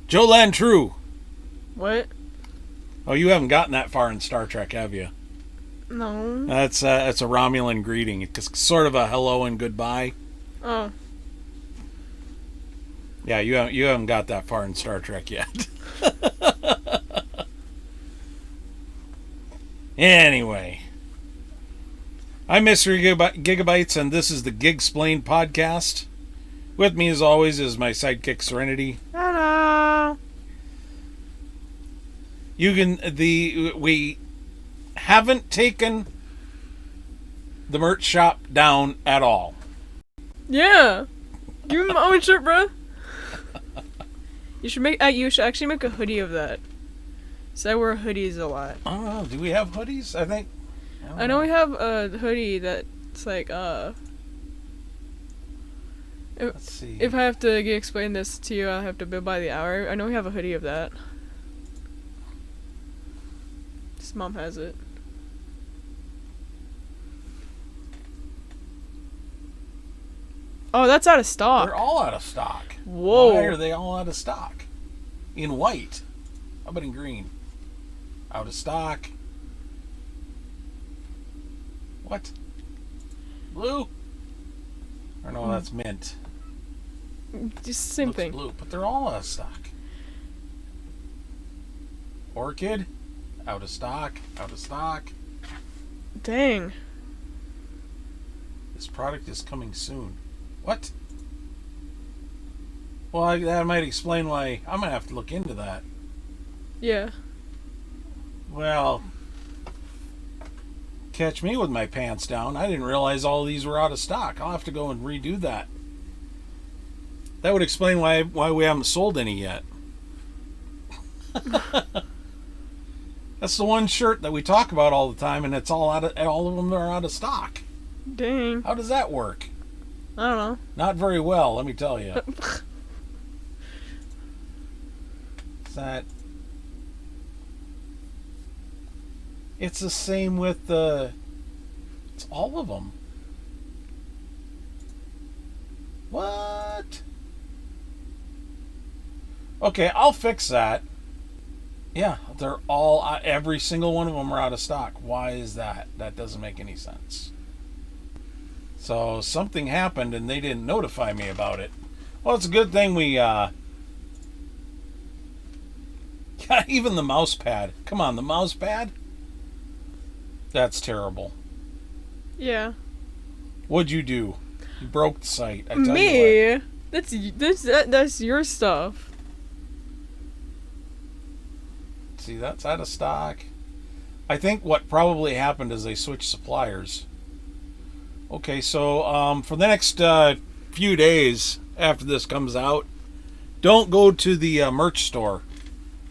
Joe Lantrue. What? Oh, you haven't gotten that far in Star Trek, have you? No. That's a Romulan greeting. It's sort of a hello and goodbye. Oh. Yeah, you haven't got that far in Star Trek yet. Anyway, I'm Mr. Gigabytes, and this is the Gigsplained podcast. With me, as always, is my sidekick Serenity. Hello. We haven't taken the merch shop down at all. Yeah. Give me my own shirt, bro. You should actually make a hoodie of that. So I wear hoodies a lot. I don't know. Do we have hoodies? I know we have a hoodie that's like Let's see. If I have to explain this to you, I'll have to bill by the hour. I know we have a hoodie of that. His mom has it. Oh, that's out of stock. They're all out of stock. Whoa. Why are they all out of stock? In white. How about in green? Out of stock. What? Blue? Or no, that's mint. Just same Looks thing. Blue, but they're all out of stock. Orchid? Out of stock. Out of stock. Dang. This product is coming soon. What? Well, that might explain why. I'm going to have to look into that. Yeah. Well, catch me with my pants down. I didn't realize all these were out of stock. I'll have to go and redo that. That would explain why we haven't sold any yet. That's the one shirt that we talk about all the time, and it's all of them are out of stock. Dang. How does that work? I don't know. Not very well, let me tell you. It's the same with it's all of them. What? Okay, I'll fix that. Yeah, they're all, every single one of them are out of stock. Why is that? That doesn't make any sense. So something happened and they didn't notify me about it. Well, it's a good thing we, yeah, even the mouse pad. Come on, the mouse pad? That's terrible. Yeah. What'd you do? You broke the site. I tell you Me? what. That's your stuff. See, that's out of stock. I think what probably happened is they switched suppliers. Okay, so for the next few days after this comes out, don't go to the merch store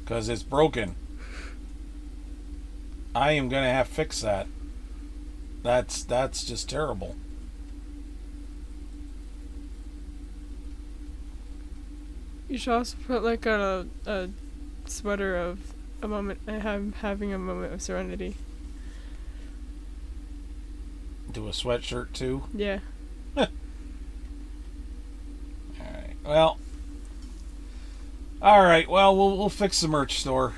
because it's broken. I am going to have to fix that. That's just terrible. You should also put like a sweater of a moment. Having a moment of serenity. Do a sweatshirt too. Yeah. All right. Well. All right. Well, we'll fix the merch store.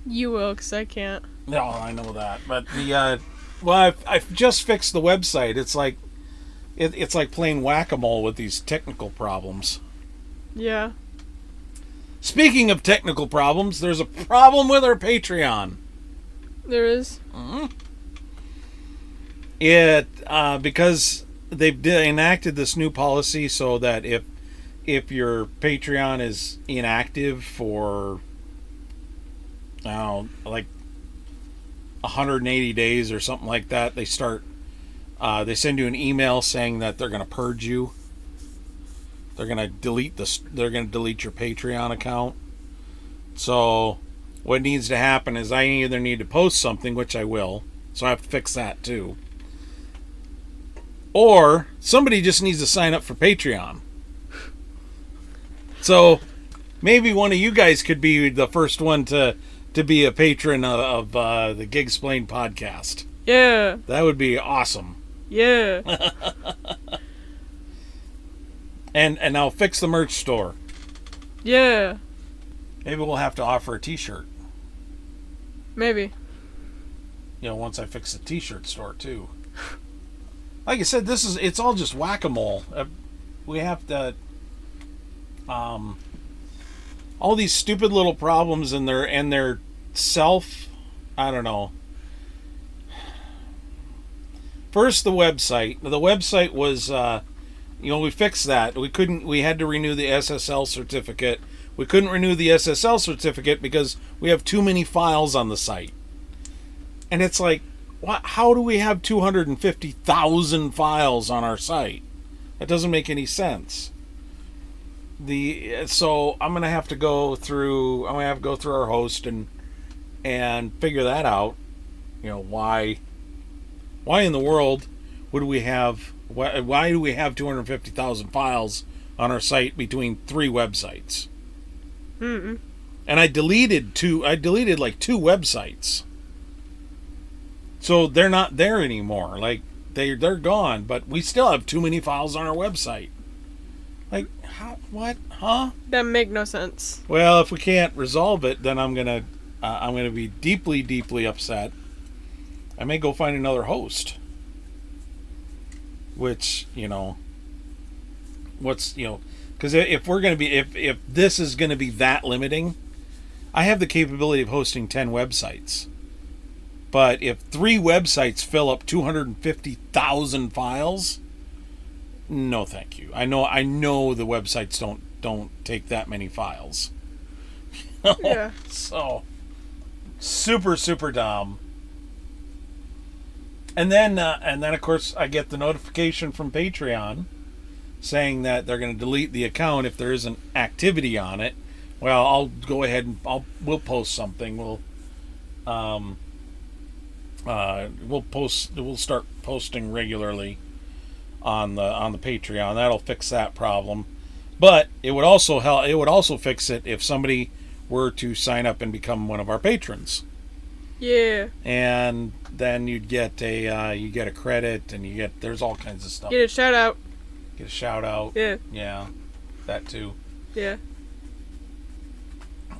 You will, because I can't. No, I know that, but the I've just fixed the website. It's like it's like playing whack-a-mole with these technical problems. Yeah. Speaking of technical problems, there's a problem with our Patreon. There is. Mm-hmm. It because they've enacted this new policy so that if your Patreon is inactive for like 180 days or something like that, they send you an email saying that they're going to purge you. They're going to delete your Patreon account. So what needs to happen is I either need to post something, which I will, so I have to fix that too, or somebody just needs to sign up for Patreon. So maybe one of you guys could be the first one to be a patron of the Gigsplained podcast. Yeah. That would be awesome. Yeah. And I'll fix the merch store. Yeah. Maybe we'll have to offer a t-shirt. Maybe. Once I fix the t-shirt store too. Like I said, it's all just whack-a-mole. We have to all these stupid little problems and their self, I don't know. First, the website. The website was we fixed that. We had to renew the SSL certificate. We couldn't renew the SSL certificate because we have too many files on the site. And it's like, how do we have 250,000 files on our site? That doesn't make any sense. So I'm gonna have to go through our host and figure that out. Why in the world would we have why do we have 250,000 files on our site between 3 websites? Mm-mm. And I deleted like 2 websites. So they're not there anymore. Like they're gone, but we still have too many files on our website. Like how? What? Huh? That make no sense. Well, if we can't resolve it, then I'm gonna be deeply, deeply upset. I may go find another host. Which because if we're gonna be if this is gonna be that limiting, I have the capability of hosting 10 websites. But if 3 websites fill up 250,000 files, no, thank you. I know the websites don't take that many files. Yeah. So super, super dumb. And then of course I get the notification from Patreon saying that they're going to delete the account if there isn't activity on it. Well, I'll go ahead and we'll post something. We'll start posting regularly on the Patreon. That'll fix that problem. But it would also fix it if somebody were to sign up and become one of our patrons. Yeah. And then you get a credit, and there's all kinds of stuff. Get a shout out. Get a shout out. Yeah. Yeah. That too. Yeah.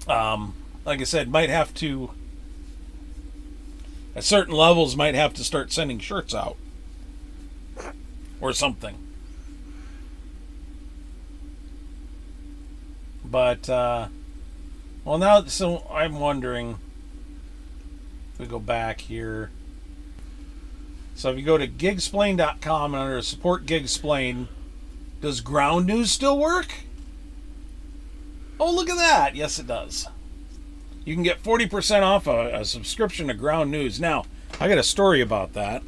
Like I said, might have to at certain levels might have to start sending shirts out or something. But so I'm wondering if we go back here. So if you go to Gigsplained.com and under support Gigsplained, does Ground News still work? Oh, look at that. Yes, it does. You can get 40% off a subscription to Ground News. Now, I got a story about that.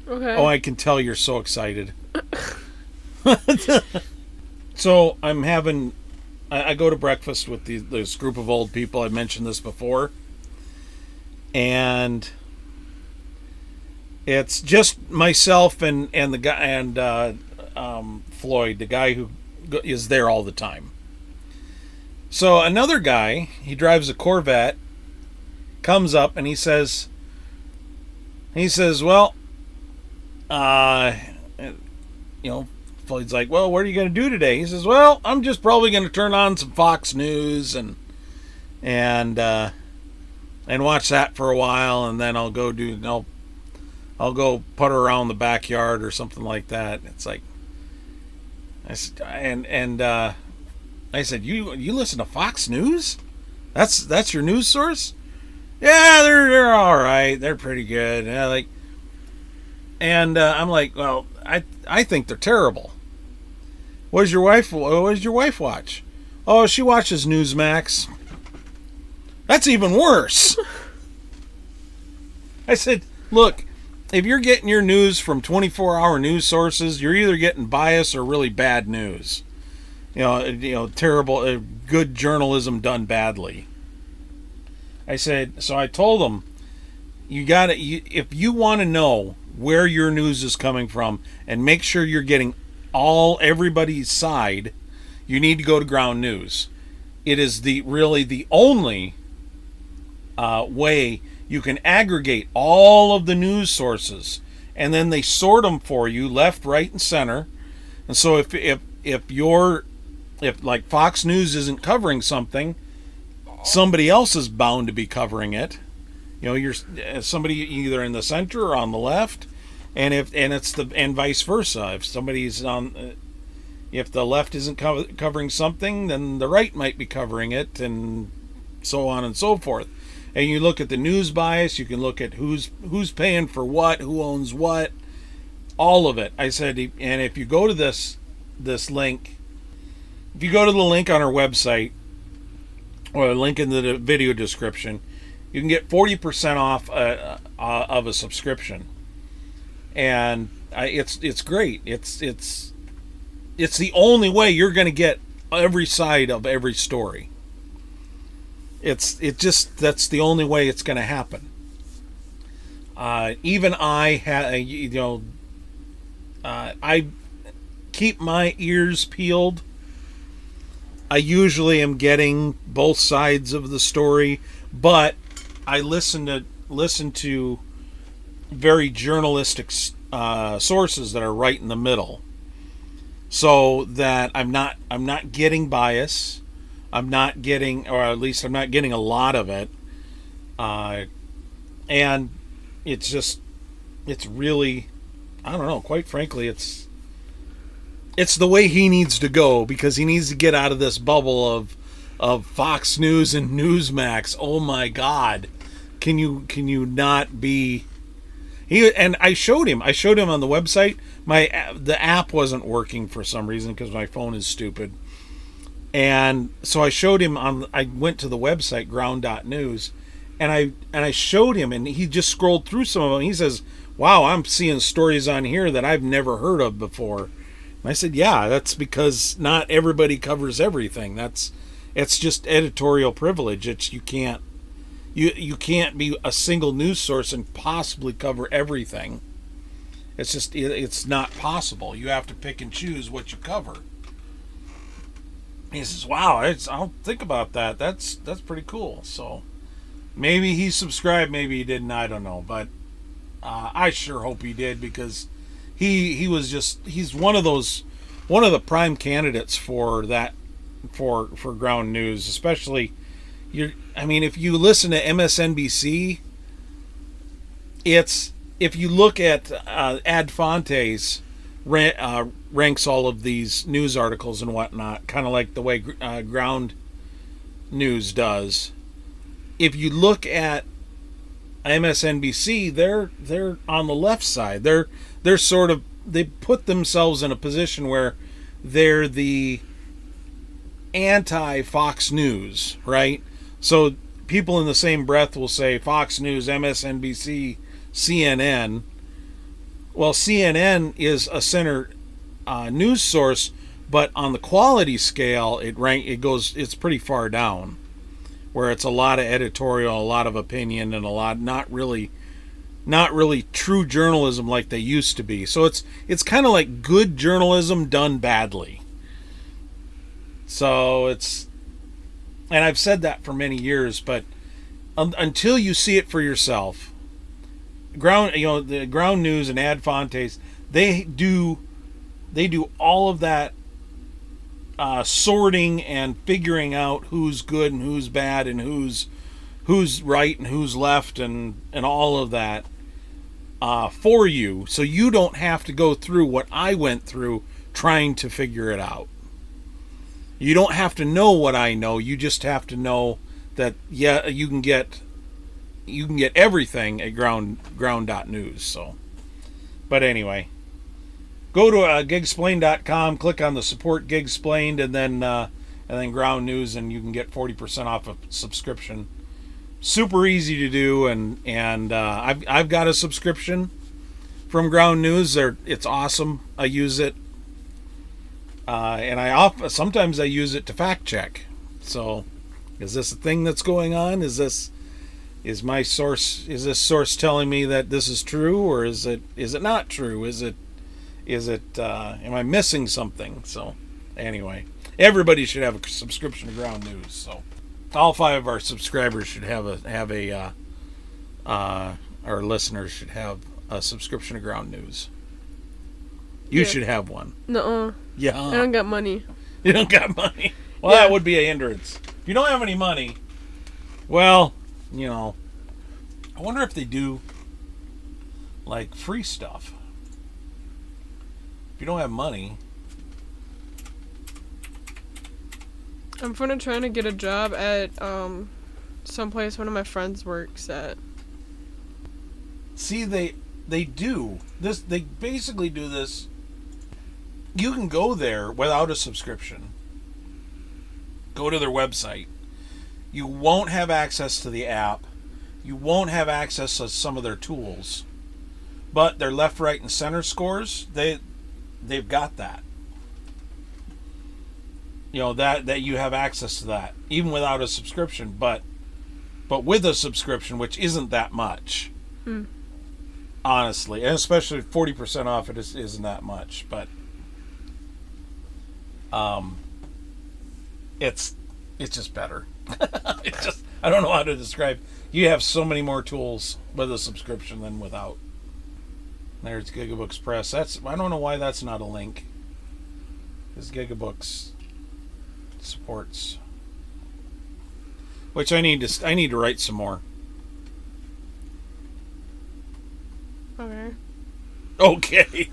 Okay. Oh, I can tell you're so excited. So I go to breakfast with this group of old people. I mentioned this before. And it's just myself and the guy and Floyd, the guy who is there all the time. So another guy, he drives a Corvette, comes up and he says, well, Floyd's like, well, what are you going to do today? He says, well, I'm just probably going to turn on some Fox News and watch that for a while, and then I'll go putter around the backyard or something like that. It's like, I said, you listen to Fox News? That's your news source? Yeah, they're all right. They're pretty good. Yeah, I'm like, well, I think they're terrible. What does your wife watch? Oh, she watches Newsmax. That's even worse. I said, look, if you're getting your news from 24-hour news sources, you're either getting bias or really bad news. Terrible, good journalism done badly. I said, so I told them, if you want to know where your news is coming from and make sure you're getting everybody's side, you need to go to Ground News. It is really the only way you can aggregate all of the news sources, and then they sort them for you left, right, and center. And so if your if like Fox News isn't covering something, somebody else is bound to be covering it. You know, you're somebody either in the center or on the left, and and vice versa. If somebody's on, if the left isn't covering something, then the right might be covering it, and so on and so forth. And you look at the news bias. You can look at who's paying for what, who owns what, all of it. I said, and if you go to this link, if you go to the link on our website or a link in the video description, you can get 40% off of a subscription, and it's great. It's the only way you're going to get every side of every story. That's the only way it's going to happen. Even I keep my ears peeled. I usually am getting both sides of the story, but I listen to very journalistic sources that are right in the middle, so that I'm not getting bias. I'm not getting, or at least I'm not getting a lot of it, and it's really, I don't know. Quite frankly, it's the way he needs to go, because he needs to get out of this bubble of Fox News and Newsmax. Oh my God. Can you not be? And I showed him on the website. The app wasn't working for some reason because my phone is stupid. And so I showed him I went to the website ground.news, and I showed him, and he just scrolled through some of them. He says, "Wow, I'm seeing stories on here that I've never heard of before." And I said, "Yeah, that's because not everybody covers everything. It's just editorial privilege. You can't be a single news source and possibly cover everything. It's not possible. You have to pick and choose what you cover." He says, "Wow, I'll think about that. That's pretty cool." So maybe he subscribed, maybe he didn't. I don't know, but I sure hope he did, because he's one of the prime candidates for that, for ground news, especially. If you listen to MSNBC, if you look at Ad Fontes ranks all of these news articles and whatnot, kind of like the way ground news does. If you look at MSNBC, they're on the left side. They're they put themselves in a position where they're the anti-Fox News, right? So people in the same breath will say Fox News, MSNBC, CNN. Well, CNN is a center news source, but on the quality scale, it's pretty far down, where it's a lot of editorial, a lot of opinion, and a lot not really true journalism like they used to be. So it's kind of like good journalism done badly. So and I've said that for many years, but until you see it for yourself, the ground news and Ad Fontes, they do all of that sorting and figuring out who's good and who's bad and who's right and who's left and all of that for you, so you don't have to go through what I went through trying to figure it out. You don't have to know what I know. You just have to know that you can get everything at ground.news. So, but anyway, go to gigsplained.com, click on the support Gigsplained, and then ground news, and you can get 40% off a subscription. Super easy to do, and I've got a subscription from ground news. It's awesome. I use it. And sometimes I use it to fact check. So, is this a thing that's going on? Is this source telling me that this is true, or is it not true? Am I missing something? So, anyway, everybody should have a subscription to ground news. So, all 5 of our subscribers should our listeners should have a subscription to ground news. You should have one. Nuh-uh. Yeah. I don't got money. You don't got money. Well, Yeah. that would be a hindrance. If you don't have any money, well, I wonder if they do, like, free stuff. If you don't have money. I'm trying to get a job at someplace one of my friends works at. See, they do this. They basically do this. You can go there without a subscription. Go to their website. You won't have access to the app. You won't have access to some of their tools. But their left, right, and center scores, they've got that. That you have access to that, even without a subscription, but with a subscription, which isn't that much. Honestly, and especially 40% off, it isn't that much, but it's just better. I don't know how to describe. You have so many more tools with a subscription than without. There's Gigabooks Press. I don't know why that's not a link. Because Gigabooks supports, which I need to write some more. Okay. Okay.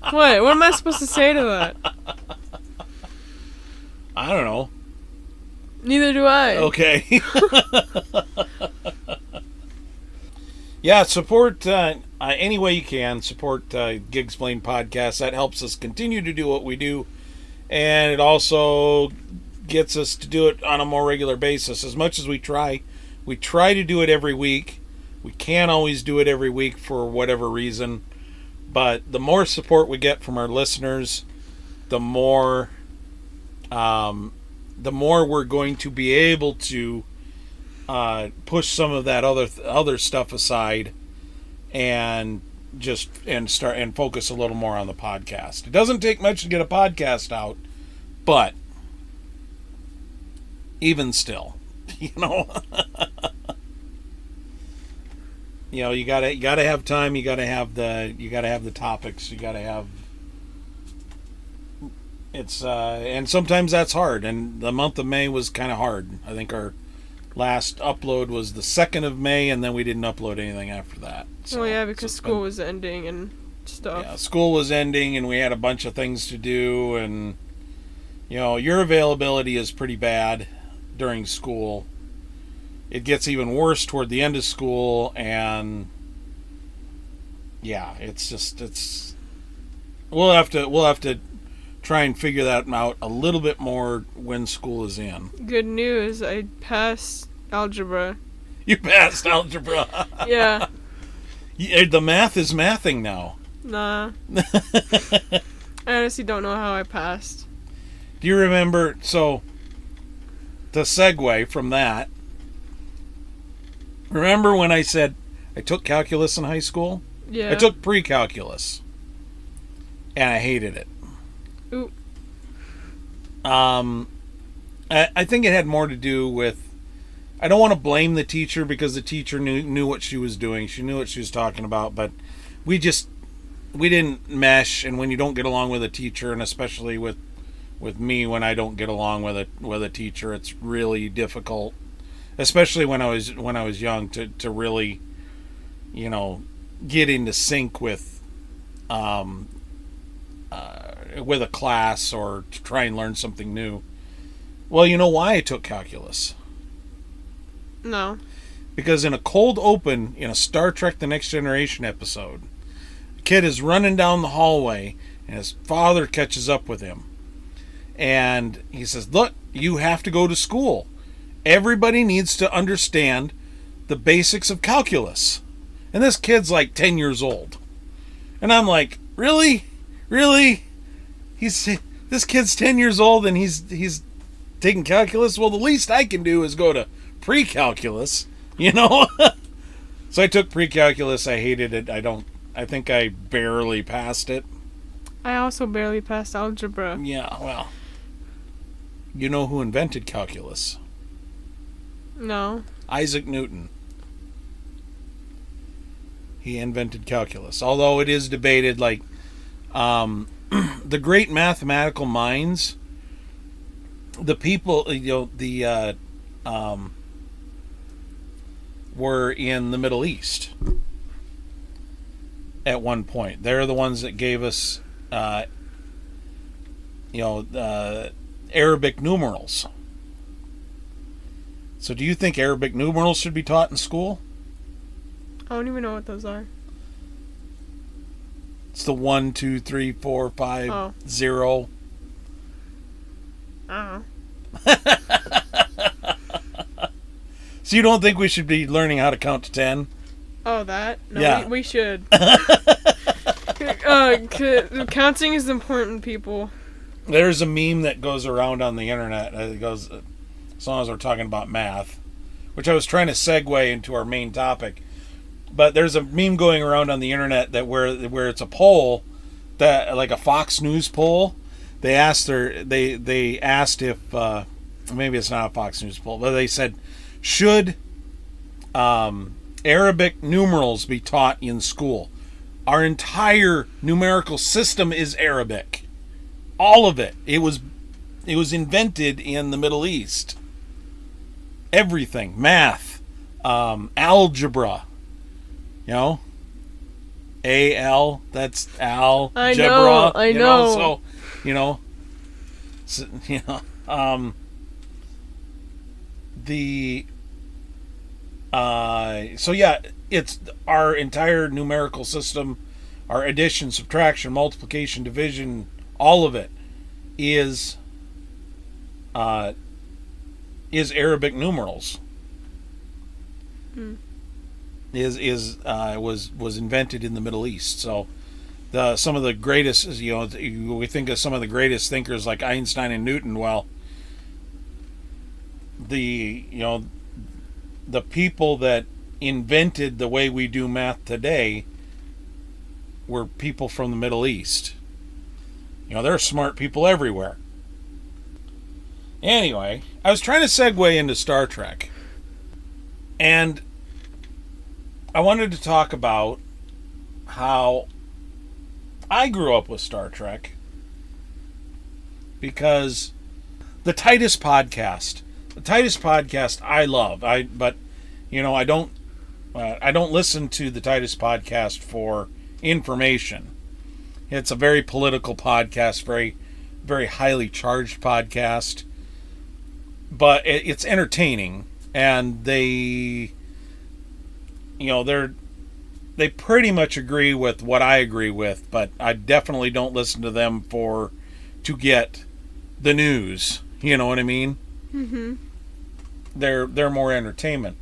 What am I supposed to say to that? I don't know. Neither do I. Okay. Yeah, support any way you can. Support Gigsplained podcast. That helps us continue to do what we do, and it also gets us to do it on a more regular basis. As much as we try to do it every week. We can't always do it every week for whatever reason, but the more support we get from our listeners, the more we're going to be able to push some of that other stuff aside and start and focus a little more on the podcast. It doesn't take much to get a podcast out, but even still, you gotta have time. You gotta have the topics. You gotta have. It's and sometimes that's hard. And the month of May was kind of hard. I think our last upload was the 2nd of May, and then we didn't upload anything after that. So, because school was ending and stuff. Yeah, school was ending, and we had a bunch of things to do, and your availability is pretty bad during school. It gets even worse toward the end of school, and yeah, we'll have to try and figure that out a little bit more when school is in. Good news, I passed algebra. You passed algebra. Yeah. The math is mathing now. Nah. I honestly don't know how I passed. Do you remember, so to segue from that, remember when I said I took calculus in high school? Yeah. I took pre-calculus, and I hated it. Ooh. I think it had more to do with, I don't want to blame the teacher because the teacher knew what she was doing. She knew what she was talking about, but we didn't mesh. And when you don't get along with a teacher, and especially with me, when I don't get along with a teacher, it's really difficult. Especially when I was young to really, get into sync with a class or to try and learn something new. Well, you know why I took calculus? No. Because in a cold open in a Star Trek The Next Generation episode, a kid is running down the hallway and his father catches up with him. And he says, "Look, you have to go to school. Everybody needs to understand the basics of calculus." And this kid's like 10 years old. And I'm like, really? Really? This kid's 10 years old and he's taking calculus? Well, the least I can do is go to pre-calculus, So I took pre-calculus. I hated it. I think I barely passed it. I also barely passed algebra. Yeah, well. You know who invented calculus? No. Isaac Newton. He invented calculus. Although it is debated, the great mathematical minds the people, were in the Middle East at one point. They're the ones that gave us, Arabic numerals. So do you think Arabic numerals should be taught in school? I don't even know what those are. It's the 1, 2, 3, 4, 5, 0. So you don't think we should be learning how to count to 10? Oh, that? No, yeah. we should. Counting is important, people. There's a meme that goes around on the internet. It goes, as long as we're talking about math, which I was trying to segue into our main topic. But there's a meme going around on the internet that where it's a poll, that like a Fox News poll. They asked they asked if maybe it's not a Fox News poll, but they said, should Arabic numerals be taught in school? Our entire numerical system is Arabic, all of it. It was invented in the Middle East. Everything, math, algebra. A-L, that's algebra. I know. It's our entire numerical system, our addition, subtraction, multiplication, division, all of it is Arabic numerals. Was invented in the Middle East. So some of the greatest, we think of some of the greatest thinkers like Einstein and Newton. Well, the people that invented the way we do math today were people from the Middle East. There are smart people everywhere. Anyway, I was trying to segue into Star Trek, and I wanted to talk about how I grew up with Star Trek, because the Titus podcast I love. But I don't listen to the Titus podcast for information. It's a very political podcast, very, very highly charged podcast, but it's entertaining, and they pretty much agree with what I agree with, but I definitely don't listen to them to get the news. You know what I mean? Mm-hmm. They're more entertainment.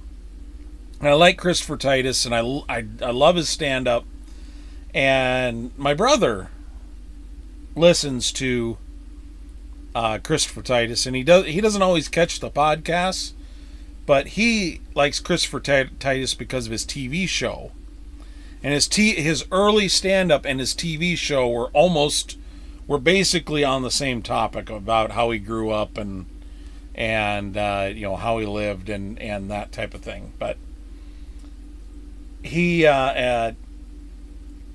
And I like Christopher Titus, and I love his stand-up. And my brother listens to Christopher Titus, and he doesn't always catch the podcasts, but he likes Christopher Titus because of his TV show. And his early stand-up and his TV show were basically on the same topic about how he grew up and how he lived and that type of thing. But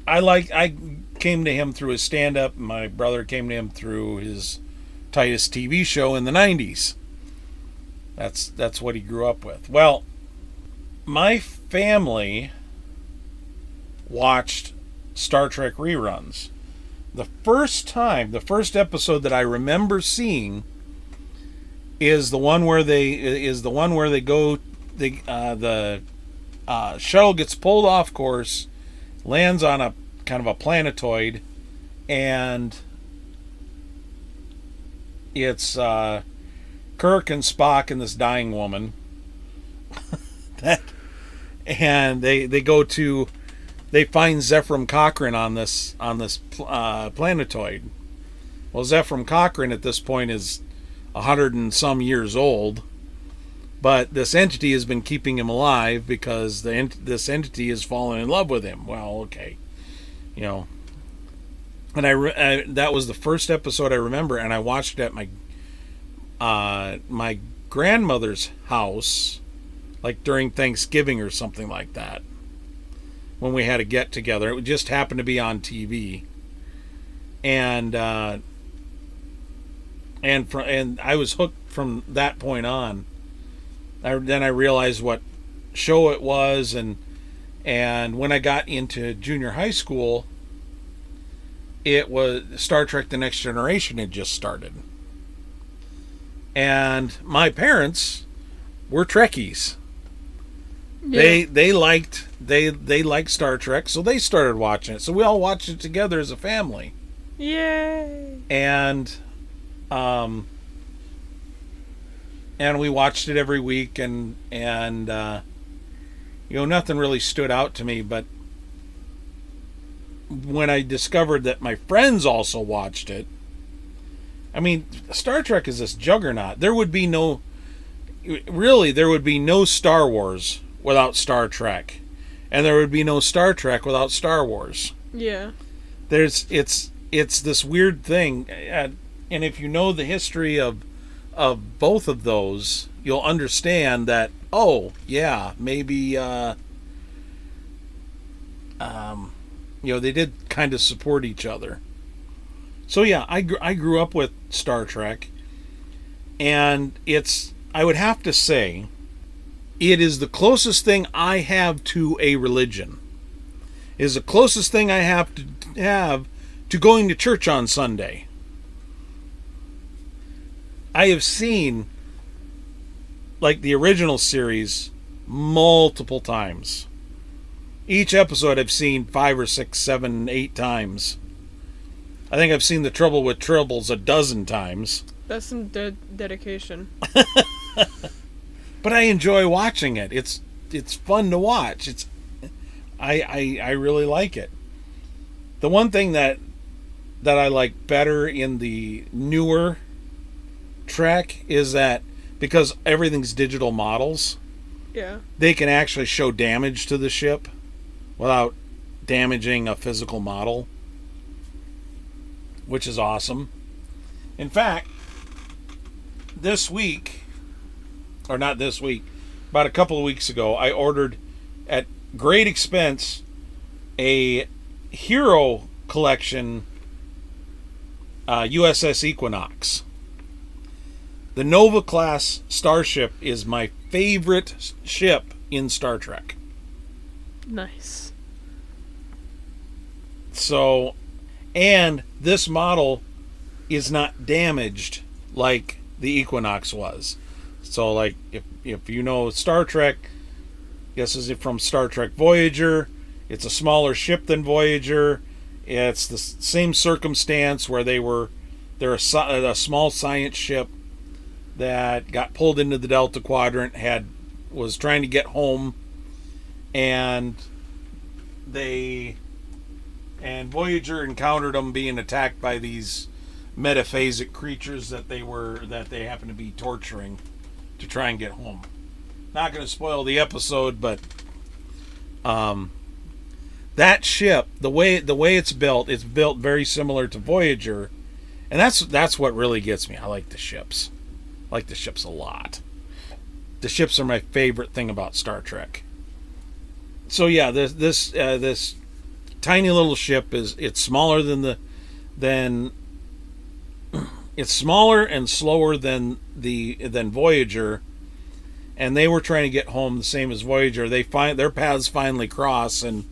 I came to him through his stand-up. My brother came to him through his Titus TV show in the 90s. That's what he grew up with. Well, my family watched Star Trek reruns. The first episode that I remember seeing is the one where the shuttle gets pulled off course, lands on a kind of a planetoid, and it's Kirk and Spock and this dying woman. And they find Zephram Cochrane on this planetoid. Well, Zephram Cochrane at this point is 100 and some years old, but this entity has been keeping him alive because this entity has fallen in love with him. Well, okay, and that was the first episode I remember, and I watched it at my grandmother's house, like during Thanksgiving or something like that, when we had a get together. It just happened to be on TV, and and I was hooked from that point on. Then I realized what show it was, and when I got into junior high school, it was Star Trek: The Next Generation had just started, and my parents were Trekkies. Yeah. They liked Star Trek, so they started watching it. So we all watched it together as a family, Yay. and and we watched it every week, and nothing really stood out to me. But when I discovered that my friends also watched it, I mean, Star Trek is this juggernaut. There would be no Star Wars without Star Trek, and there would be no Star Trek without Star Wars. Yeah. It's this weird thing, and if you know the history of both of those, you'll understand that. Oh yeah, maybe they did kind of support each other. So yeah, I grew up with Star Trek, and I would have to say, it is the closest thing I have to a religion. It is the closest thing I have to going to church on Sunday. I have seen, like, the original series multiple times. Each episode I've seen 5 or 6, 7, 8 times. I think I've seen The Trouble with Tribbles a dozen times. That's some dedication. But I enjoy watching it. It's fun to watch. I really like it. The one thing that I like better in the newer Trek is that because everything's digital models, Yeah. they can actually show damage to the ship without damaging a physical model, which is awesome. In fact, about a couple of weeks ago, I ordered at great expense a Hero Collection USS Equinox. The Nova class starship is my favorite ship in Star Trek. Nice. So, and this model is not damaged like the Equinox was. So, like, if you know Star Trek, this is from Star Trek Voyager. It's a smaller ship than Voyager. It's the same circumstance where they're a small science ship that got pulled into the Delta Quadrant, was trying to get home, and Voyager encountered them being attacked by these metaphasic creatures that they happened to be torturing to try and get home. Not going to spoil the episode, but that ship, the way it's built very similar to Voyager, and that's what really gets me. I like the ships. I like the ships a lot. The ships are my favorite thing about Star Trek. So yeah, this tiny little ship it's smaller it's smaller and slower than Voyager, and they were trying to get home the same as Voyager. Their paths finally cross, and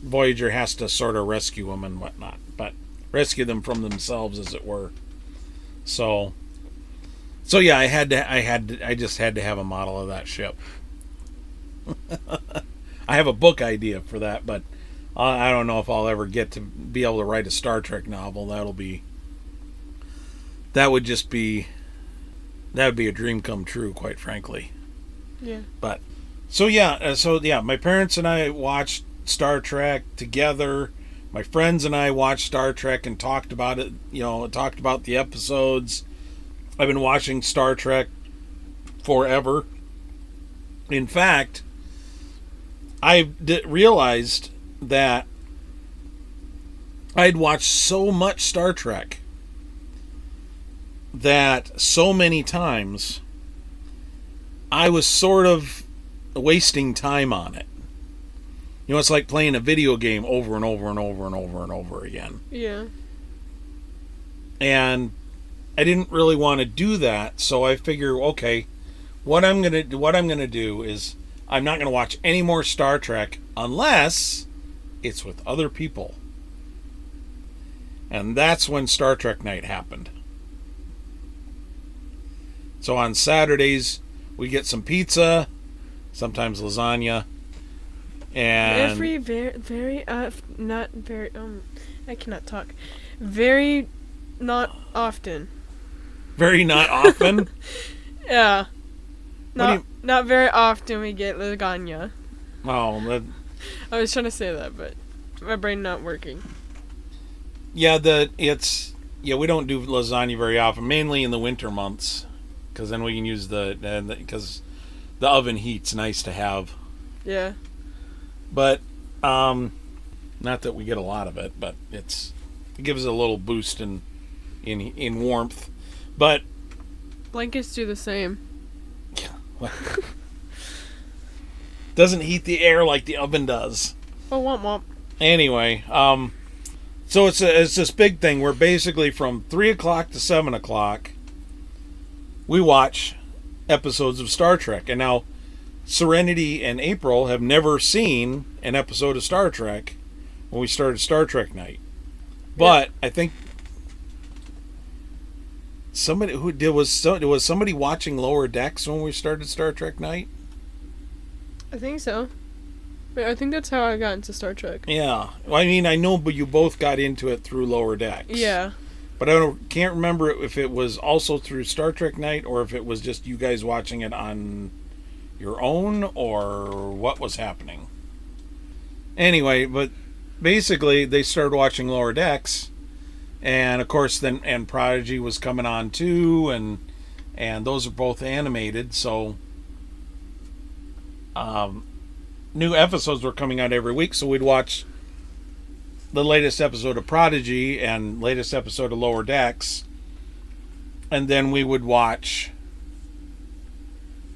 Voyager has to sort of rescue them and whatnot, but rescue them from themselves, as it were. So yeah, I just had to have a model of that ship. I have a book idea for that, but I don't know if I'll ever get to be able to write a Star Trek novel. That would be a dream come true, quite frankly. Yeah. But so yeah, my parents and I watched Star Trek together. My friends and I watched Star Trek and talked about it, talked about the episodes. I've been watching Star Trek forever. In fact, I realized that I'd watched so much Star Trek that so many times I was sort of wasting time on it. It's like playing a video game over and over and over and over and over again. Yeah. And I didn't really want to do that, so I figure, okay, what I'm gonna do is I'm not gonna watch any more Star Trek unless it's with other people. And that's when Star Trek night happened. So on Saturdays we get some pizza, sometimes lasagna, and not very I cannot talk. Very not often. Very not often. Yeah. Not very often we get lasagna. Oh, I was trying to say that, but my brain not working. Yeah, we don't do lasagna very often, mainly in the winter months, because then we can use because the oven heat's nice to have. Yeah. But not that we get a lot of it, but it gives it a little boost in warmth. But blankets do the same. Yeah. Well, doesn't heat the air like the oven does. Oh, womp womp. Anyway, so it's this big thing where basically from 3 o'clock to 7 o'clock we watch episodes of Star Trek. And now Serenity and April have never seen an episode of Star Trek when we started Star Trek night. But yeah. I think was somebody watching Lower Decks when we started Star Trek night? I think so. But I think that's how I got into Star Trek. Yeah. Well, I mean, I know, but you both got into it through Lower Decks. Yeah. But I can't remember if it was also through Star Trek night or if it was just you guys watching it on your own or what was happening. Anyway, but basically they started watching Lower Decks. And of course, then Prodigy was coming on too, and those are both animated. So, new episodes were coming out every week. So we'd watch the latest episode of Prodigy and latest episode of Lower Decks, and then we would watch.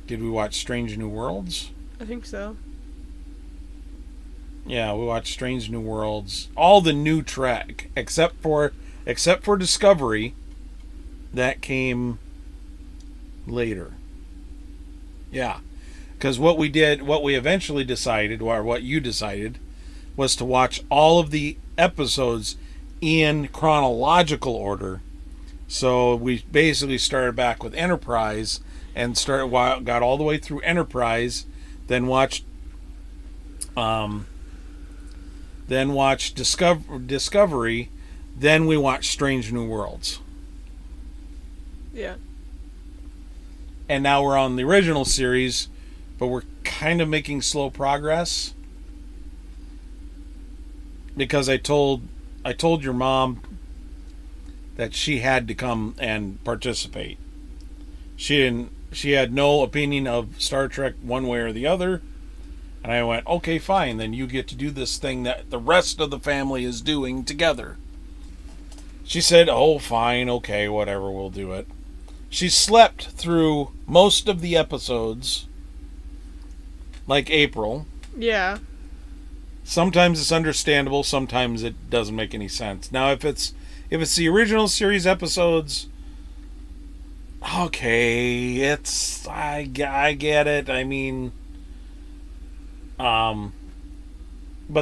Did we watch Strange New Worlds? I think so. Yeah, we watched Strange New Worlds, all the new Trek except for Discovery, that came later. Yeah, because what we eventually decided, or what you decided, was to watch all of the episodes in chronological order. So we basically started back with Enterprise and got all the way through Enterprise, then watched Discovery. Then we watched Strange New Worlds. Yeah. And now we're on the original series, but we're kind of making slow progress. Because I told your mom that she had to come and participate. She had no opinion of Star Trek one way or the other. And I went, okay, fine, then you get to do this thing that the rest of the family is doing together. She said, oh, fine, okay, whatever, we'll do it. She slept through most of the episodes, like April. Yeah. Sometimes it's understandable, sometimes it doesn't make any sense. Now, if it's the original series episodes, okay, I get it. I mean, but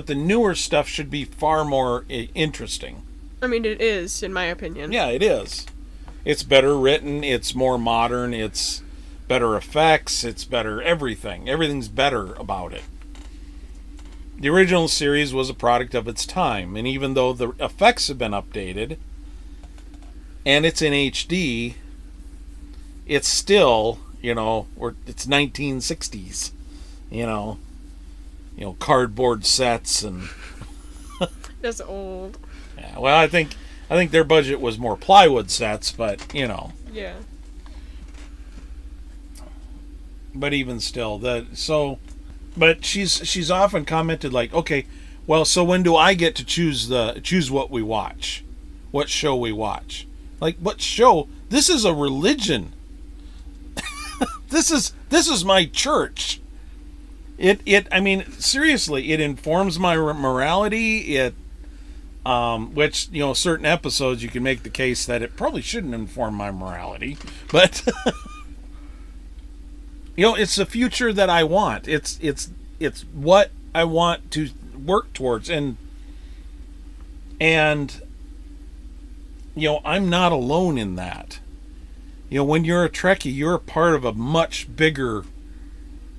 the newer stuff should be far more interesting. I mean, it is, in my opinion. Yeah, it is. It's better written, it's more modern, it's better effects, it's better everything. Everything's better about it. The original series was a product of its time, and even though the effects have been updated, and it's in HD, it's still, it's 1960s, cardboard sets and... That's old. Yeah, well, I think their budget was more plywood sets, but Yeah. But even still, but she's often commented like, okay, well, so when do I get to choose what we watch, what show we watch? Like, what show? This is a religion. This is my church. I mean, seriously, it informs my morality. Which, certain episodes you can make the case that it probably shouldn't inform my morality, but it's the future that I want. It's what I want to work towards, and I'm not alone in that. When you're a Trekkie, you're a part of a much bigger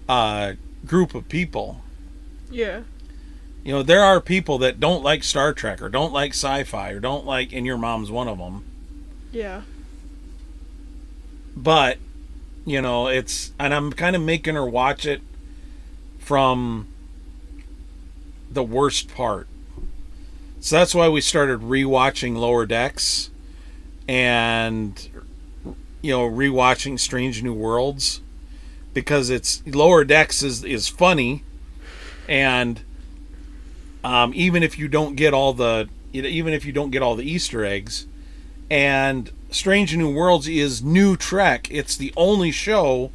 group of people. Yeah. There are people that don't like Star Trek or don't like sci-fi or don't like, and your mom's one of them. Yeah. But, and I'm kind of making her watch it from the worst part. So that's why we started rewatching Lower Decks and, rewatching Strange New Worlds, because Lower Decks is funny, and even if you don't get all the Easter eggs, and Strange New Worlds is new Trek. It's the only show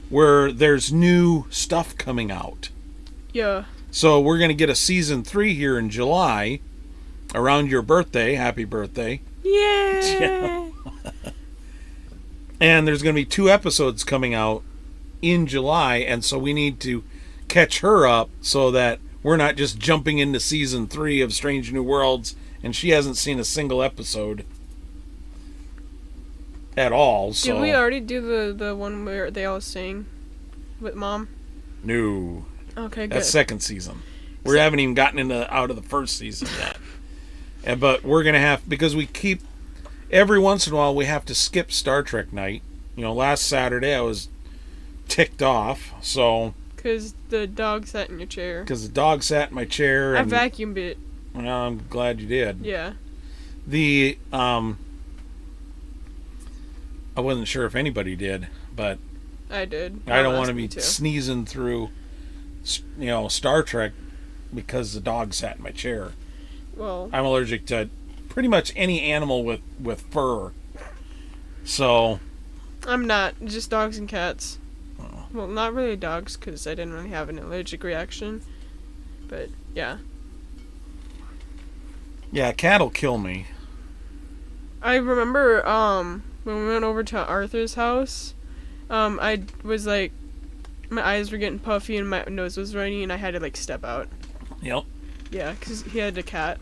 where there's new stuff coming out. Yeah. So we're going to get a season 3 here in July, around your birthday. Happy birthday. Yay! And there's going to be 2 episodes coming out in July, and so we need to catch her up so that we're not just jumping into season 3 of Strange New Worlds and she hasn't seen a single episode at all. So. Did we already do the one where they all sing with Mom? No. Okay, good. That's second season. We haven't even gotten out of the first season yet. But we're going to have, because we keep, every once in a while we have to skip Star Trek night. Last Saturday I was ticked off, so... Because the dog sat in your chair. Because the dog sat in my chair. I vacuumed it. Well, I'm glad you did. Yeah. I wasn't sure if anybody did, but... I did. I don't want to be sneezing through, Star Trek because the dog sat in my chair. Well... I'm allergic to pretty much any animal with fur. So... I'm not. Just dogs and cats. Well, not really dogs, because I didn't really have an allergic reaction. But, yeah. Yeah, a cat'll kill me. I remember, when we went over to Arthur's house, I was, like, my eyes were getting puffy and my nose was running, and I had to, step out. Yep. Yeah, because he had a cat.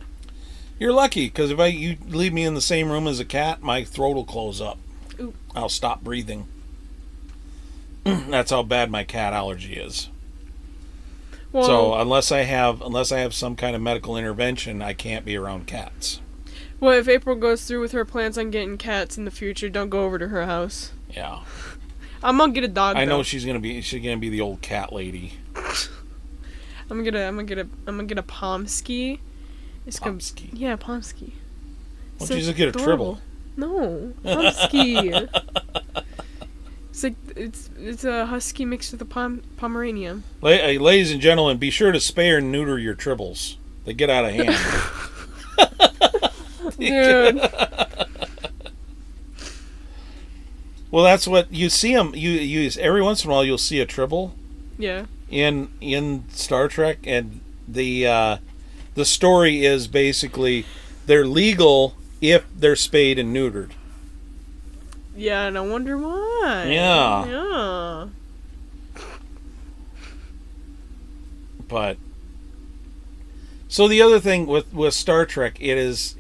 You're lucky, because if you leave me in the same room as a cat, my throat will close up. Ooh. I'll stop breathing. That's how bad my cat allergy is. Well, so unless I have some kind of medical intervention, I can't be around cats. Well, if April goes through with her plans on getting cats in the future, don't go over to her house. Yeah. I'm gonna get a dog. I know she's gonna be the old cat lady. I'm gonna get a Pomsky. Pomsky. Yeah, Pomsky. Why don't you just get a Tribble? No, Pomsky. It's a husky mixed with a Pomeranian. Ladies and gentlemen, be sure to spay or neuter your Tribbles. They get out of hand. Dude. Well, that's what you see them. You every once in a while you'll see a Tribble. Yeah. In Star Trek, and the story is basically they're legal if they're spayed and neutered. Yeah, and I wonder why. Yeah. Yeah. But so the other thing with Star Trek, it's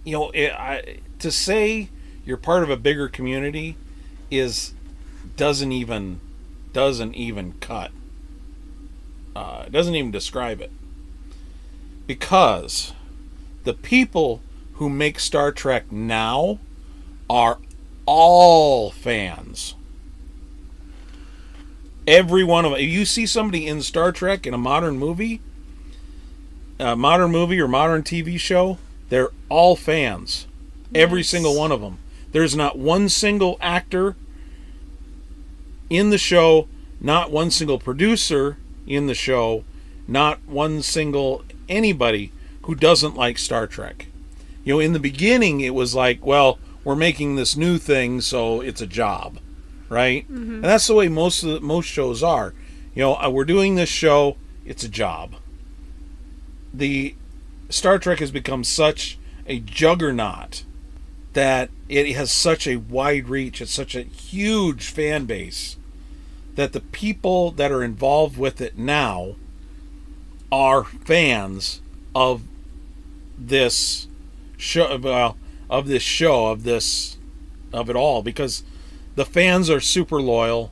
to say you're part of a bigger community doesn't even cut. It doesn't even describe it, because the people who make Star Trek now are all fans. Every one of them. If you see somebody in Star Trek in a modern movie or modern TV show, they're all fans. Nice. Every single one of them. There's not one single actor in the show, not one single producer in the show, not one single anybody who doesn't like Star Trek. In the beginning it was like, well, we're making this new thing, so it's a job, right? Mm-hmm. And that's the way most shows are. We're doing this show, it's a job. Star Trek has become such a juggernaut that it has such a wide reach. It's such a huge fan base that the people that are involved with it now are fans of this show, of it all, because the fans are super loyal.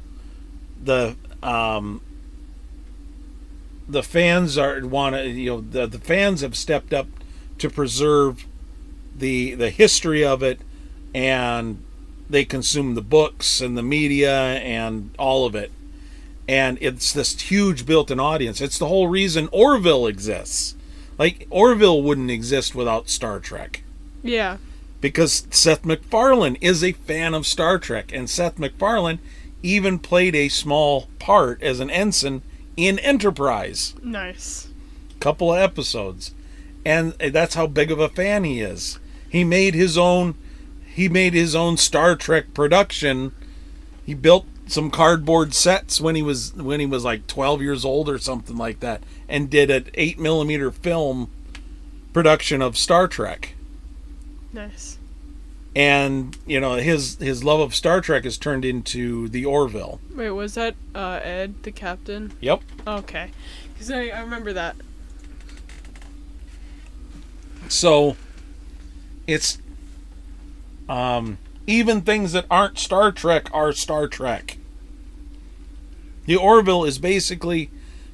The fans the fans have stepped up to preserve the history of it, and they consume the books and the media and all of it, and it's this huge built-in audience. It's the whole reason Orville exists. Like, Orville wouldn't exist without Star Trek. Yeah. Because Seth MacFarlane is a fan of Star Trek, and Seth MacFarlane even played a small part as an ensign in Enterprise. Nice. Couple of episodes. And that's how big of a fan he is. He made his own Star Trek production. He built some cardboard sets when he was like 12 years old or something like that, and did an 8mm film production of Star Trek. Nice. And his love of Star Trek has turned into the Orville. Wait, was that Ed, the captain? Yep. Okay, because I remember that. So it's even things that aren't Star Trek are Star Trek. The Orville is basically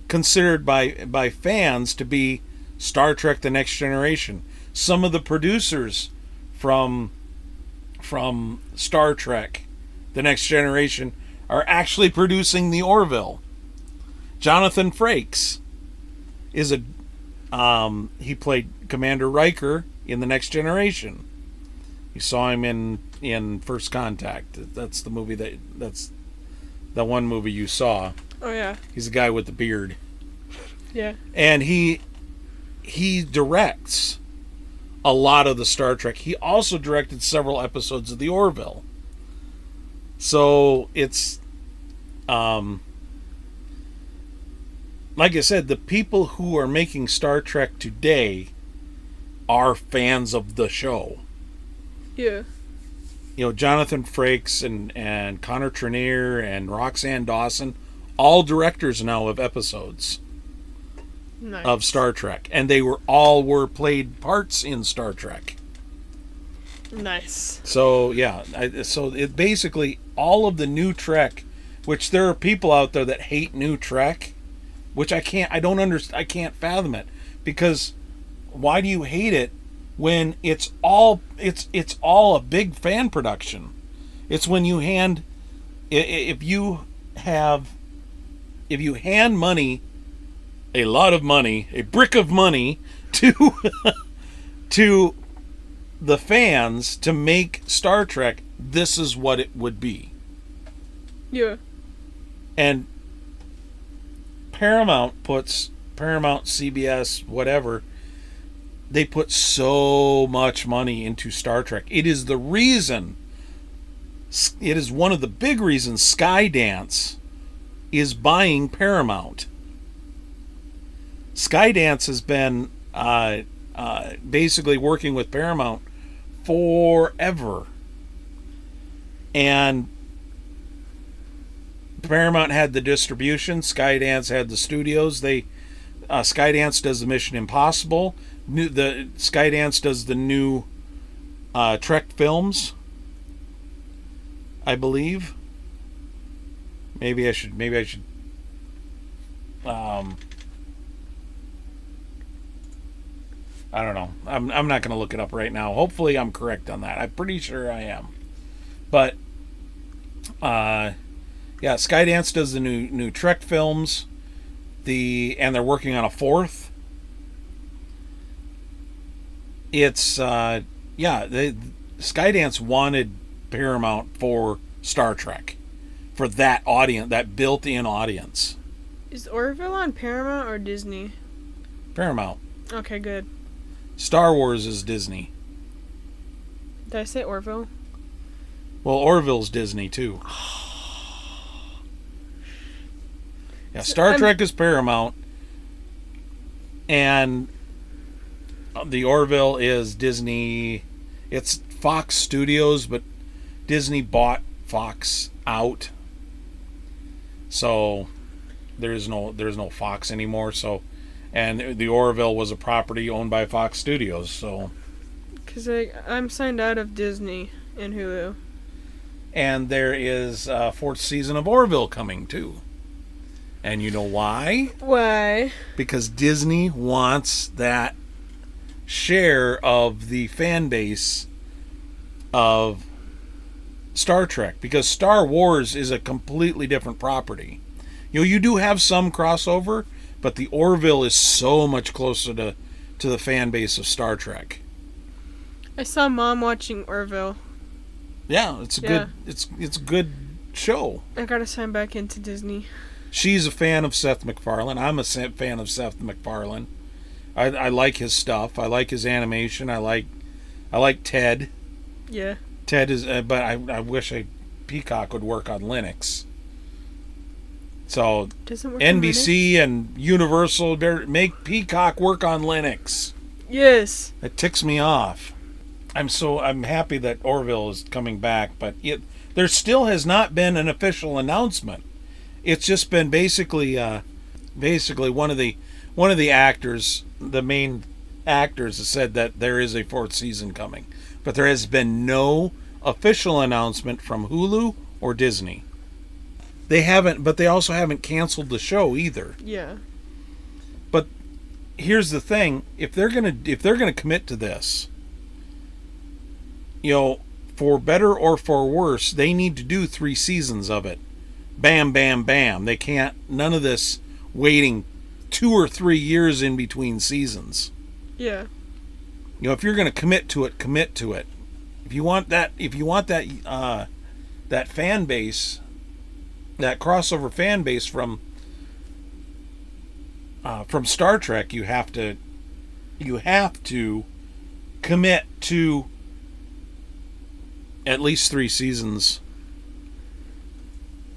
considered by fans to be Star Trek: The Next Generation. Some of the producers from Star Trek: The Next Generation are actually producing the Orville. Jonathan Frakes is he played Commander Riker in The Next Generation. You saw him in First Contact. That's the movie that's the one movie you saw. Oh yeah. He's a guy with the beard. Yeah. And he directs a lot of the Star Trek. He also directed several episodes of the Orville. So it's like I said, the people who are making Star Trek today are fans of the show. Yeah. Jonathan Frakes and Connor Trinneer and Roxanne Dawson, all directors now of episodes. Nice. Of Star Trek, and they were played parts in Star Trek. Nice. So yeah, so it basically all of the new Trek, which there are people out there that hate new Trek, which I can't fathom it, because why do you hate it when it's all a big fan production? It's when you hand money, a lot of money, a brick of money to to the fans to make Star Trek, this is what it would be. Yeah. And Paramount, CBS, whatever, they put so much money into Star Trek. It is one of the big reasons Skydance is buying Paramount. Skydance has been basically working with Paramount forever. And Paramount had the distribution, Skydance had the studios. Skydance does the Mission Impossible. Skydance does the new Trek films, I believe. Maybe I should I don't know. I'm not going to look it up right now. Hopefully I'm correct on that. I'm pretty sure I am. But yeah, Skydance does the new Trek films. And they're working on a fourth. It's Skydance wanted Paramount for Star Trek, for that audience, that built-in audience. Is Orville on Paramount or Disney? Paramount. Okay, good. Star Wars is Disney. Did I say Orville? Well, Orville's Disney too. Yeah, Star Trek is Paramount, and The Orville is Disney. It's Fox Studios, but Disney bought Fox out, so there's no Fox anymore. So, and the Orville was a property owned by Fox Studios. So, Because I'm signed out of Disney and Hulu. and there is a fourth season of Orville coming too. And you know why? Why? Because Disney wants that share of the fan base of Star Trek, because Star Wars is a completely different property. You do have some crossover, but the Orville is so much closer to the fan base of Star Trek. I saw Mom watching Orville. Yeah, it's a good it's a good show. I gotta sign back into Disney. She's a fan of Seth MacFarlane. I'm a fan of Seth MacFarlane. I like his stuff. I like his animation. I like Ted. Yeah. Ted is, but I wish Peacock would work on Linux. So Doesn't work on NBC and Universal make Peacock work on Linux. Yes. It ticks me off. I'm happy that Orville is coming back, but there still has not been an official announcement. It's just been basically one of the actors, the main actors, has said that there is a fourth season coming, but there has been no official announcement from Hulu or Disney. They haven't, but they also haven't canceled the show either. Yeah. But here's the thing: if they're gonna commit to this, for better or for worse, they need to do 3 seasons of it. Bam, bam, bam. They can't. None of this waiting 2 or 3 years in between seasons. Yeah. If you're gonna commit to it, commit to it. If you want that fan base, that crossover fan base from Star Trek, you have to commit to at least 3 seasons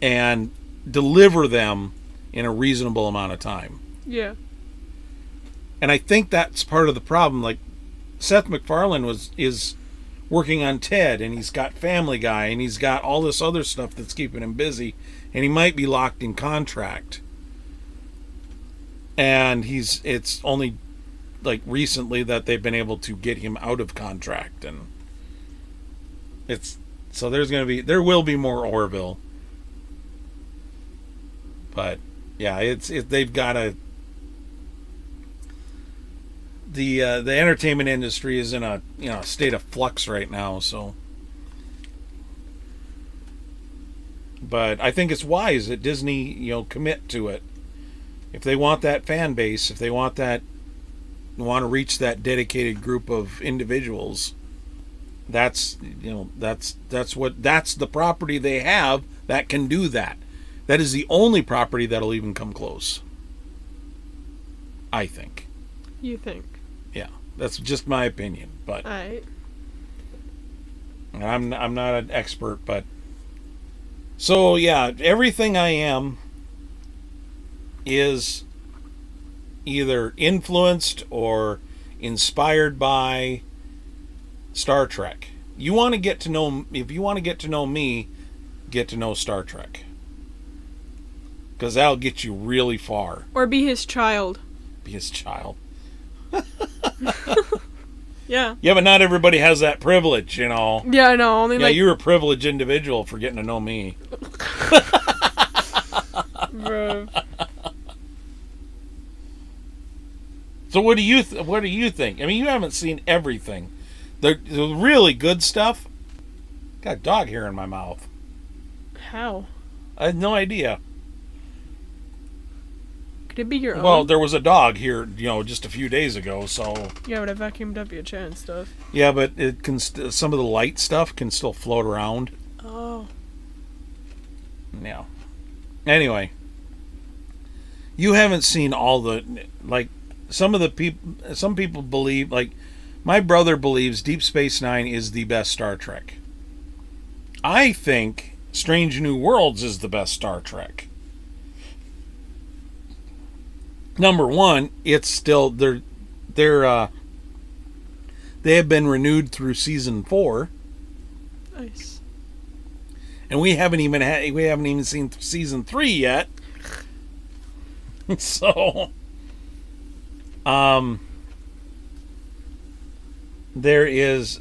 and deliver them in a reasonable amount of time. Yeah. And I think that's part of the problem. Like, Seth MacFarlane is working on Ted, and he's got Family Guy, and he's got all this other stuff that's keeping him busy, and he might be locked in contract. And it's only like recently that they've been able to get him out of contract, and there will be more Orville. But yeah, they've got the entertainment industry is in a state of flux right now, so. But I think it's wise that Disney commit to it. If they want that fan base, if they want to reach that dedicated group of individuals, that's the property they have that can do that. That is the only property that'll even come close, I think. You think? Yeah, that's just my opinion, but Alright. I'm not an expert, but so yeah, everything I am is either influenced or inspired by Star Trek. If you want to get to know me, get to know Star Trek. Because that'll get you really far. Or be his child. Be his child. Yeah. Yeah, but not everybody has that privilege, Yeah, I know. Only you're a privileged individual for getting to know me. Bro. So what do you think? I mean, you haven't seen everything. The really good stuff. Got a dog hair in my mouth. How? I had no idea. Could it be your own? Well, there was a dog here, just a few days ago. So yeah, but I vacuumed up your chair and stuff. yeah, but it can some of the light stuff can still float around. Oh. Yeah. Anyway, you haven't seen all the some people believe, like my brother believes Deep Space Nine is the best Star Trek. I think Strange New Worlds is the best Star Trek. Number one, it's still they're They have been renewed through season 4. Nice. And we haven't even seen season 3 yet. So, there is,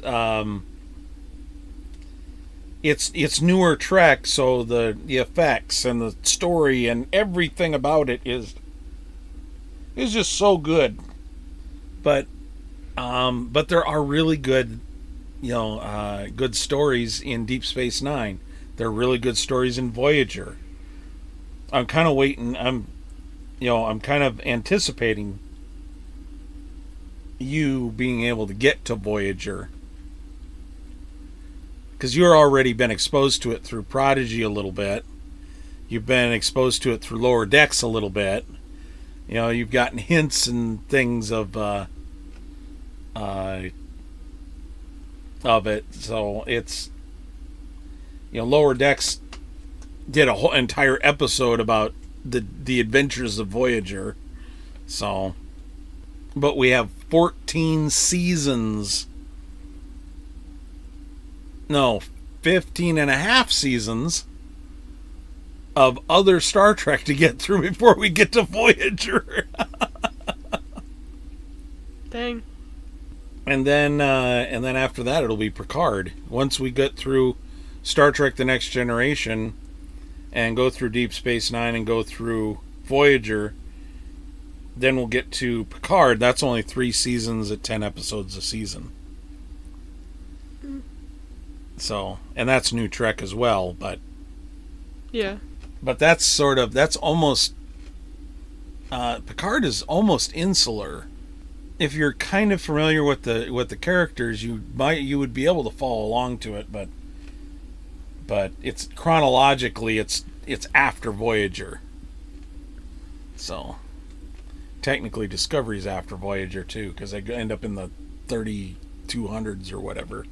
it's newer Trek, so the effects and the story and everything about it is just so good. But there are really good, good stories in Deep Space Nine. There are really good stories in Voyager. I'm kind of waiting. I'm kind of anticipating you being able to get to Voyager, because you've already been exposed to it through Prodigy a little bit. You've been exposed to it through Lower Decks a little bit. You've gotten hints and things of it. So it's, Lower Decks did a whole entire episode about the adventures of Voyager. So, but we have 14 seasons. No, 15 and a half seasons of other Star Trek to get through before we get to Voyager. Dang. And then after that, it'll be Picard. Once we get through Star Trek: The Next Generation and go through Deep Space Nine and go through Voyager, then we'll get to Picard. That's only 3 seasons at 10 episodes a season. So, and that's new Trek as well, but yeah. But that's almost Picard is almost insular. If you're kind of familiar with the characters, you would be able to follow along to it, but it's chronologically it's after Voyager. So technically Discovery's after Voyager too, because they end up in the 3200s or whatever.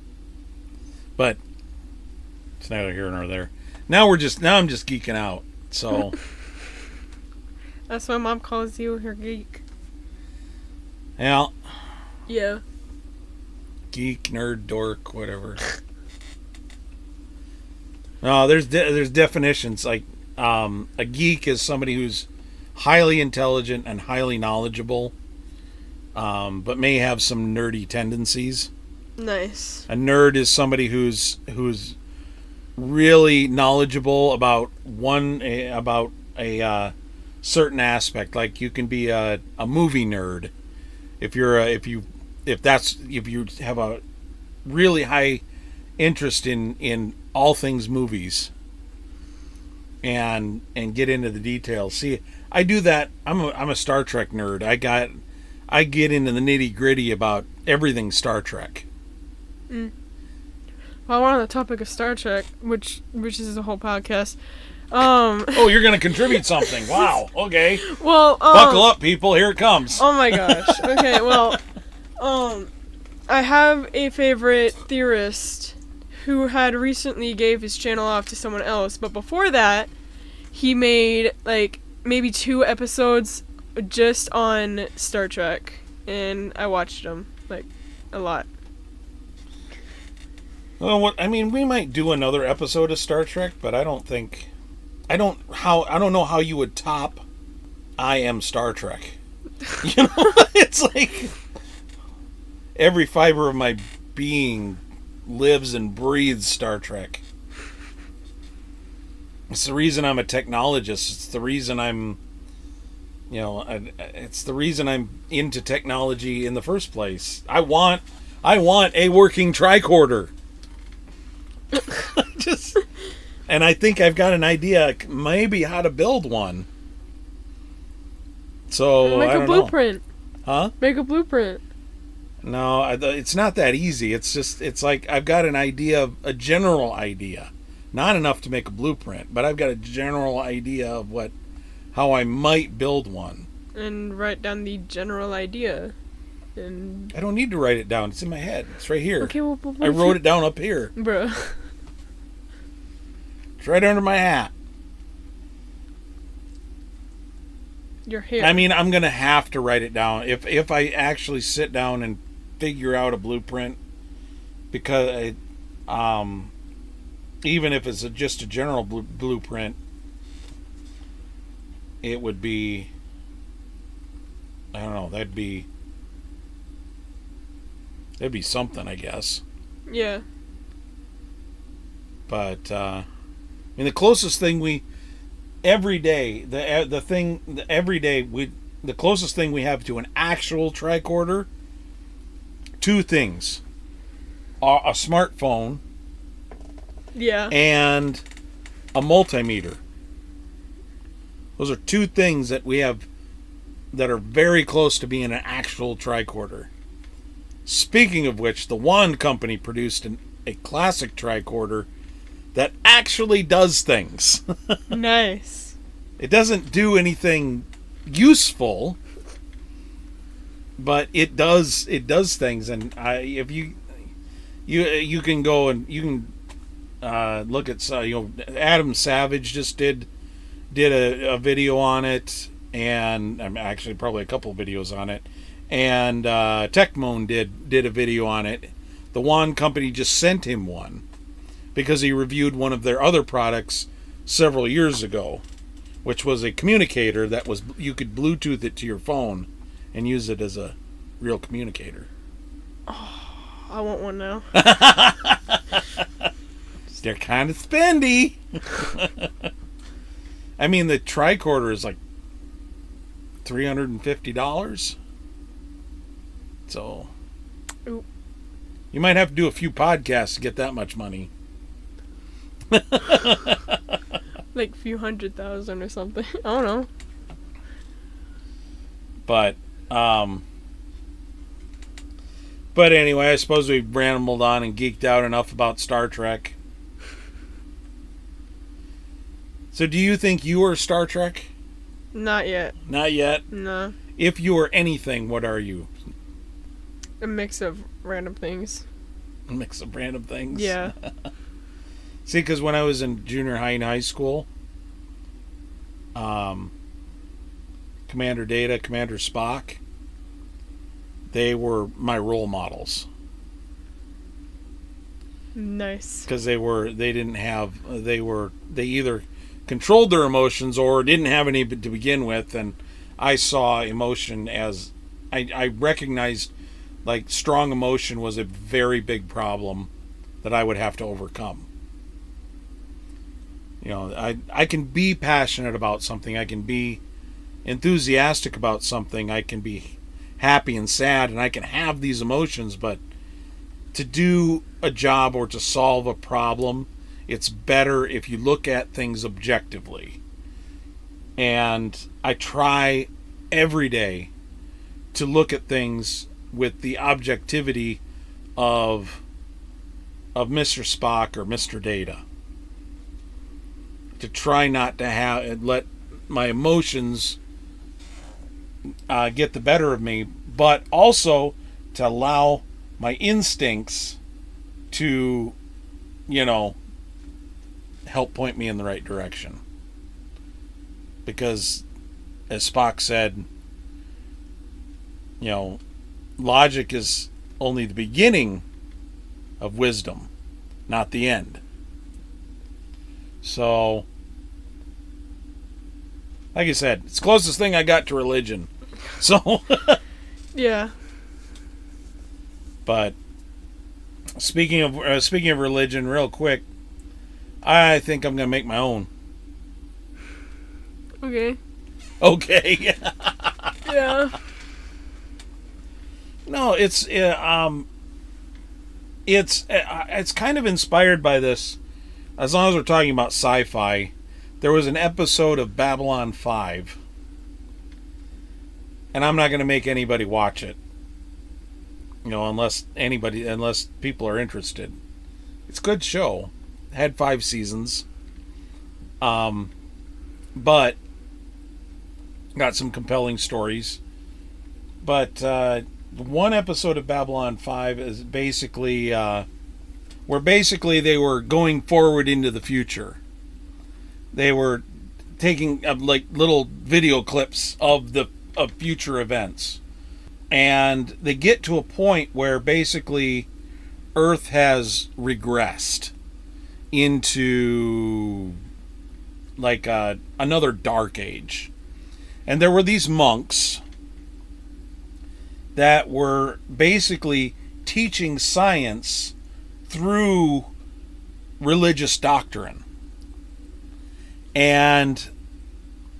But it's neither here nor there. Now I'm just geeking out. So that's why Mom calls you her geek. Yeah. Geek, nerd, dork, whatever. No, there's definitions. Like a geek is somebody who's highly intelligent and highly knowledgeable, but may have some nerdy tendencies. Nice. A nerd is somebody who's really knowledgeable about a certain aspect. Like you can be a movie nerd if you have a really high interest in all things movies and get into the details. See, I do that. I'm a Star Trek nerd. I get into the nitty-gritty about everything Star Trek. While we're on the topic of Star Trek, which is a whole podcast. Oh, you're gonna contribute something. Wow. Okay. Well, buckle up, people. Here it comes. Oh my gosh. Okay. Well, I have a favorite theorist who had recently gave his channel off to someone else, but before that, he made like maybe 2 episodes just on Star Trek, and I watched them like a lot. Well, we might do another episode of Star Trek, but I don't know how you would top I Am Star Trek. It's like every fiber of my being lives and breathes Star Trek. It's the reason I'm a technologist. It's the reason it's the reason I'm into technology in the first place. I want a working tricorder. And I think I've got an idea, maybe how to build one. So make a blueprint. Huh? Make a blueprint. No, it's not that easy. It's like I've got an idea, a general idea, not enough to make a blueprint, but I've got a general idea of how I might build one. And write down the general idea. And I don't need to write it down. It's in my head. It's right here. Okay, well, I wrote it down up here. Bruh. It's right under my hat. Your hair. I mean, I'm going to have to write it down. If I actually sit down and figure out a blueprint, because even if it's just a general blueprint, it would be, I don't know, that'd be something, I guess. Yeah. But I mean, the closest thing every day, the closest thing we have to an actual tricorder, two things: a smartphone, Yeah. and a multimeter. Those are two things that we have that are very close to being an actual tricorder. Speaking of which, the Wand Company produced a classic tricorder that actually does things. Nice. It doesn't do anything useful, but it does things. And if you can go and you can look at, Adam Savage just did a video on it, and actually probably a couple videos on it, and Techmoan did a video on it. The Wand Company just sent him one because he reviewed one of their other products several years ago, which was a communicator that was, you could Bluetooth it to your phone and use it as a real communicator. Oh, I want one now. They're kind of spendy. I mean, the tricorder is like $350. So, Oop. You might have to do a few podcasts to get that much money. Like a few 100,000 or something. I don't know. But anyway, I suppose we've rambled on and geeked out enough about Star Trek. So do you think you are Star Trek? Not yet. Not yet? No. If you are anything, what are you? A mix of random things. A mix of random things? Yeah. See, because when I was in junior high and high school, Commander Data, Commander Spock, they were my role models. Nice. Because they either controlled their emotions or didn't have any to begin with, and I saw emotion as, I recognized, like, strong emotion was a very big problem that I would have to overcome. I can be passionate about something, I can be enthusiastic about something, I can be happy and sad, and I can have these emotions, but to do a job or to solve a problem, it's better if you look at things objectively. And I try every day to look at things with the objectivity of Mr. Spock or Mr. Data. To try not to let my emotions get the better of me, but also to allow my instincts to, help point me in the right direction. Because, as Spock said, logic is only the beginning of wisdom, not the end. So, like I said, it's the closest thing I got to religion. So, yeah. But speaking of religion, real quick, I think I'm gonna make my own. Okay. Okay. Yeah. No, it's kind of inspired by this. As long as we're talking about sci-fi, there was an episode of Babylon 5, and I'm not going to make anybody watch it, unless people are interested. It's a good show. It had 5 seasons, but got some compelling stories. But one episode of Babylon 5 is basically where they were going forward into the future. They were taking like little video clips of future events, And they get to a point where basically Earth has regressed into like another dark age. And there were these monks that were basically teaching science through religious doctrine. And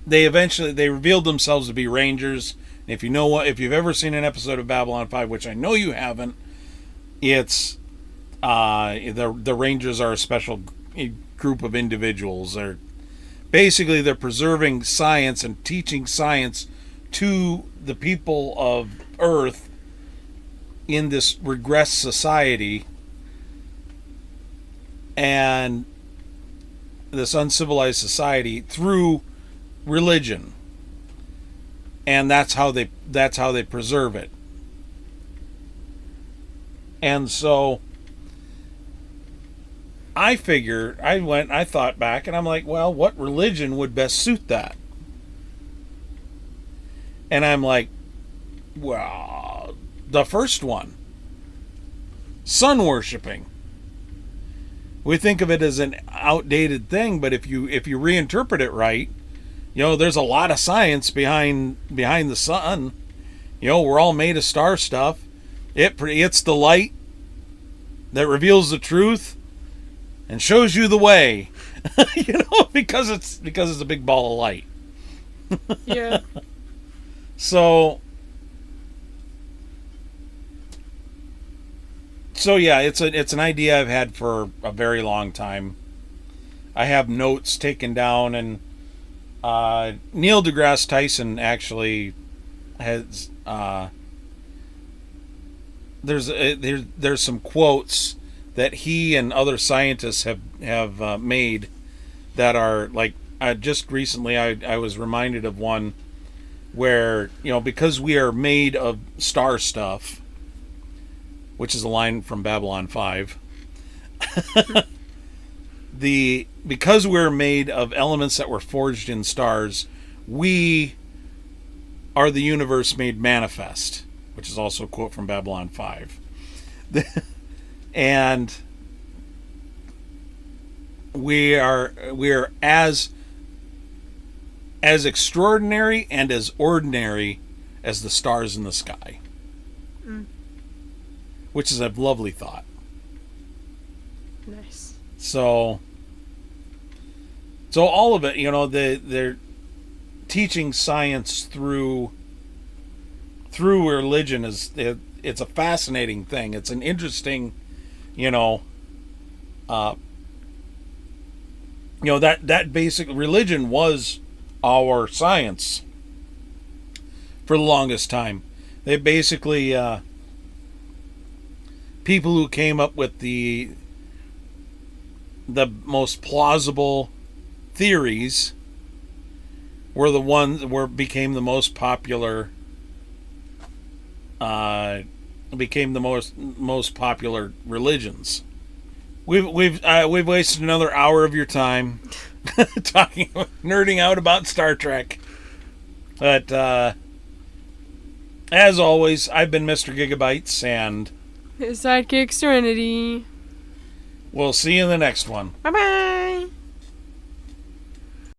they revealed themselves to be rangers. If you've ever seen an episode of Babylon 5, which I know you haven't, it's the Rangers are a special group of individuals. They're preserving science and teaching science to the people of Earth in this regressed society and this uncivilized society through religion. And that's how they preserve it. And so I thought back and I'm like, well, what religion would best suit that? And I'm like, well, the first one, sun worshiping. We think of it as an outdated thing, but if you reinterpret it right, there's a lot of science behind the sun. We're all made of star stuff. It's the light that reveals the truth and shows you the way. Because it's a big ball of light. Yeah. So yeah, it's an idea I've had for a very long time. I have notes taken down, and Neil deGrasse Tyson actually has there's some quotes that he and other scientists have made that are like, just recently I was reminded of one where, because we are made of star stuff, which is a line from Babylon 5, because we're made of elements that were forged in stars, we are the universe made manifest, which is also a quote from Babylon 5. And we are as extraordinary and as ordinary as the stars in the sky. Which is a lovely thought. Nice. So all of it, they're teaching science through religion it's a fascinating thing. It's an interesting, that basic religion was our science for the longest time. They basically people who came up with the most plausible theories were the ones became the most popular religions. We've wasted another hour of your time nerding out about Star Trek. But as always, I've been Mr. Gigabytes, and His sidekick Serenity. We'll see you in the next one. Bye-bye.